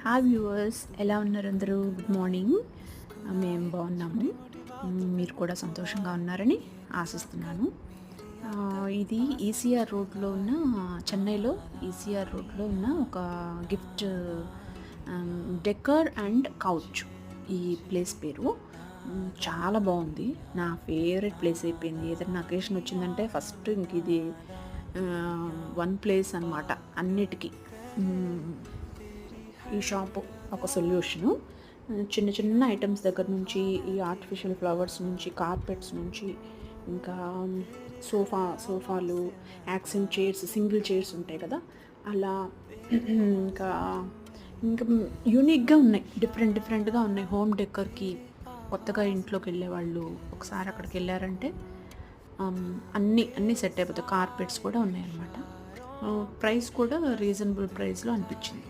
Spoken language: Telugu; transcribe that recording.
హాయ్ వ్యూవర్స్, ఎలా ఉన్నారు అందరూ? Good morning. మేము బాగున్నాము. మీరు కూడా సంతోషంగా ఉన్నారని ఆశిస్తున్నాను. ఇది ఈసీఆర్ రోడ్లో ఉన్న చెన్నైలో ఈసీఆర్ రోడ్లో ఉన్న ఒక గిఫ్ట్ డెకర్ అండ్ కౌచ్ ఈ ప్లేస్ పేరు. చాలా బాగుంది. నా ఫేవరెట్ ప్లేస్ అయిపోయింది. ఏదైనా అకేషన్ వచ్చిందంటే ఫస్ట్ ఇంక ఇది వన్ ప్లేస్ అనమాట అన్నిటికీ. ఈ షాపు ఒక సొల్యూషను. చిన్న చిన్న ఐటమ్స్ దగ్గర నుంచి, ఈ ఆర్టిఫిషియల్ ఫ్లవర్స్ నుంచి, కార్పెట్స్ నుంచి, ఇంకా సోఫాలు, యాక్సెంట్ చైర్స్, సింగిల్ చైర్స్ ఉంటాయి కదా అలా. ఇంకా ఇంకా యూనిక్గా ఉన్నాయి, డిఫరెంట్గా ఉన్నాయి. హోమ్ డెకర్కి కొత్తగా ఇంట్లోకి వెళ్ళేవాళ్ళు ఒకసారి అక్కడికి వెళ్ళారంటే అన్నీ సెట్ అయిపోతాయి. కార్పెట్స్ కూడా ఉన్నాయన్నమాట. ప్రైస్ కూడా రీజనబుల్ ప్రైస్లో అనిపించింది.